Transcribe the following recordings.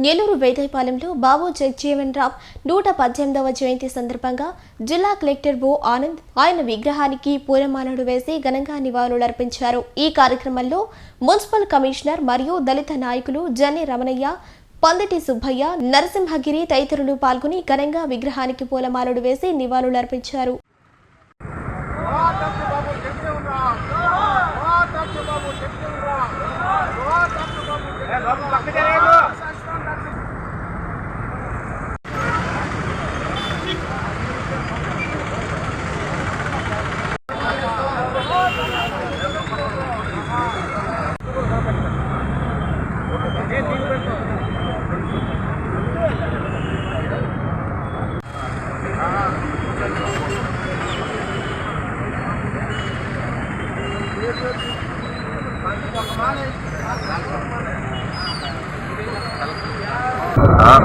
నెల్లూరు వేదైపాలెంలో బాబు జగజ్జీవన్ రామ్ 118వ జయంతి సందర్భంగా జిల్లా కలెక్టర్ బో ఆనంద్ ఆయన విగ్రహానికి పూలమాలలు వేసి ఘనంగా నివాళులర్పించారు. ఈ కార్యక్రమంలో మున్సిపల్ కమిషనర్ మరియు దళిత నాయకులు జన్ని రమణయ్య, పందిటి సుబ్బయ్య, నరసింహగిరి తదితరులు పాల్గొని ఘనంగా విగ్రహానికి పూలమాలలు వేసి నివాళులర్పించారు.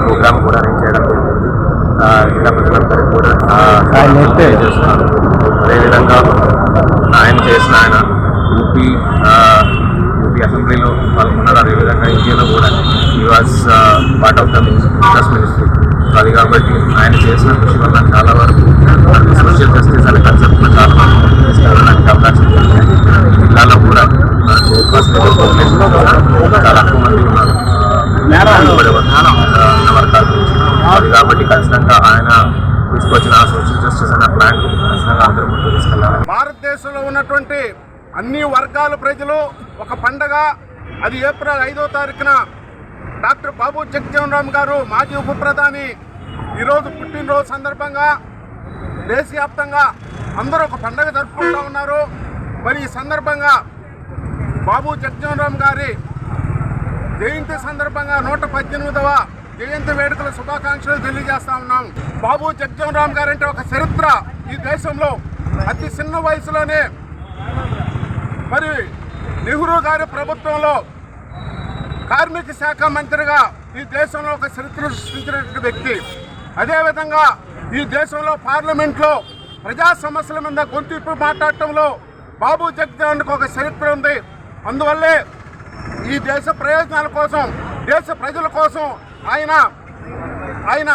ప్రోగ్రామ్ కూడా నేను చేయడం జరిగింది. జిల్లా ప్రజలందరికీ కూడా చేస్తున్నాను. అదేవిధంగా ఆయన చేసిన యూపీ అసెంబ్లీలో పాల్గొన్నారు. అదేవిధంగా ఇండియాలో కూడా ఈ was part of the business ministry. అది కాబట్టి ఆయన చేసిన కృషి వల్ల చాలా వరకు సోషల్ జస్టిస్ అనే కన్సెప్ట్లో చాలా వరకు తీసుకెళ్ళడానికి అవకాశం ఉంది. జిల్లాలో కూడా చాలా ఎక్కువ మంది ఉన్నారు అది కాబట్టి ఖచ్చితంగా ఆయన తీసుకొచ్చిన సోషల్ జస్టిస్ అనే ప్లాన్ ఖచ్చితంగా అందరూ ముందుకు తీసుకెళ్ళాలి. భారతదేశంలో ఉన్నటువంటి అన్ని వర్గాల ప్రజలు ఒక పండగ, అది ఏప్రిల్ 5వ తారీఖున డాక్టర్ బాబు జగజ్జీవన్ రామ్ గారు మాజీ ఉప ప్రధాని ఈరోజు పుట్టినరోజు సందర్భంగా దేశవ్యాప్తంగా అందరూ ఒక పండగ జరుపుకుంటూ ఉన్నారు. మరి ఈ సందర్భంగా బాబు జగజ్జీవన్ రామ్ గారి జయంతి సందర్భంగా 118వ జయంతి వేడుకల శుభాకాంక్షలు తెలియజేస్తా ఉన్నాం. బాబు జగజ్జీవన్ రామ్ గారు అంటే ఒక చరిత్ర. ఈ దేశంలో అతి చిన్న వయసులోనే మరి నెహ్రూ గారి ప్రభుత్వంలో కార్మిక శాఖ మంత్రిగా ఈ దేశంలో ఒక చరిత్ర సృష్టించినటువంటి వ్యక్తి. అదేవిధంగా ఈ దేశంలో పార్లమెంట్లో ప్రజా సమస్యల మీద గొంతు మాట్లాడటంలో బాబు జగజ్జీవన్కి ఒక చరిత్ర ఉంది. అందువల్లే ఈ దేశ ప్రయోజనాల కోసం, దేశ ప్రజల కోసం ఆయన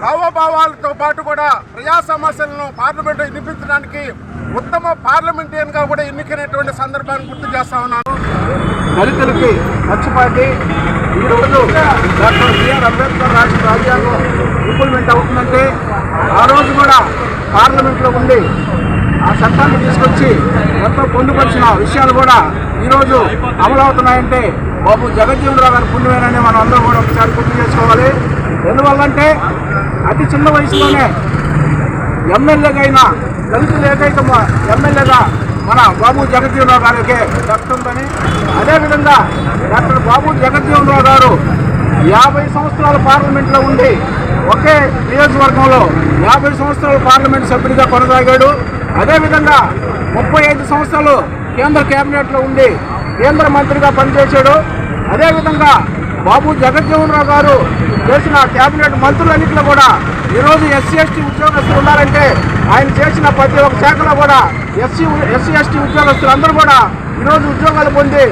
భావోభావాలతో పాటు కూడా ప్రజా సమస్యలను పార్లమెంట్లో వినిపించడానికి ఉత్తమ పార్లమెంటేరియన్గా కూడా ఎన్నికైనటువంటి సందర్భాన్ని గుర్తు చేస్తా ఉన్నాను. దళితులకి నచ్చిపాటి ఈరోజు డాక్టర్ బిఆర్ అంబేద్కర్ రాసిన రాజ్యాంగం ఇంప్లిమెంట్ అవుతుందంటే ఆ రోజు కూడా పార్లమెంట్లో ఉండి ఆ చట్టాన్ని తీసుకొచ్చి ఎంతో పొందుపరిచిన విషయాలు కూడా ఈరోజు అమలవుతున్నాయంటే బాబు జగజ్జీవన్ రామ్ గారి పుణ్యమేనని మనం అందరూ కూడా ఒకసారి గుర్తు చేసుకోవాలి. ఎందువల్లంటే అతి చిన్న వయసులోనే ఎమ్మెల్యేగా అయినా దళితుల ఏకైక ఎమ్మెల్యేగా మన బాబు జగజ్జీవన్ రామ్ గారికి దక్కుతుందని, అదేవిధంగా డాక్టర్ బాబు జగజ్జీవన్ రామ్ గారు 50 సంవత్సరాల పార్లమెంట్లో ఉండి ఒకే నియోజకవర్గంలో 50 సంవత్సరాల పార్లమెంట్ సభ్యుడిగా కొనసాగాడు. అదేవిధంగా 35 సంవత్సరాలు కేంద్ర కేబినెట్లో ఉండి కేంద్ర మంత్రిగా పనిచేశాడు. అదేవిధంగా బాబు జగజ్జీవన్ రామ్ గారు చేసిన కేబినెట్ మంత్రులన్నింటిలో కూడా ఈరోజు ఎస్సీ ఎస్టీ ఉద్యోగస్తులు ఉన్నారంటే ఆయన చేసిన ప్రతి ఒక్క శాఖలో కూడా ఎస్సీ ఎస్టీ ఉద్యోగస్తులు అందరూ కూడా ఈరోజు ఉద్యోగాలు పొంది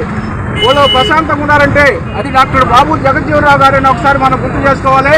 వాళ్ళు ప్రశాంతంగా ఉన్నారంటే అది డాక్టర్ బాబు జగజ్జీవన్ రామ్ గారిని ఒకసారి మనం గుర్తు చేసుకోవాలి.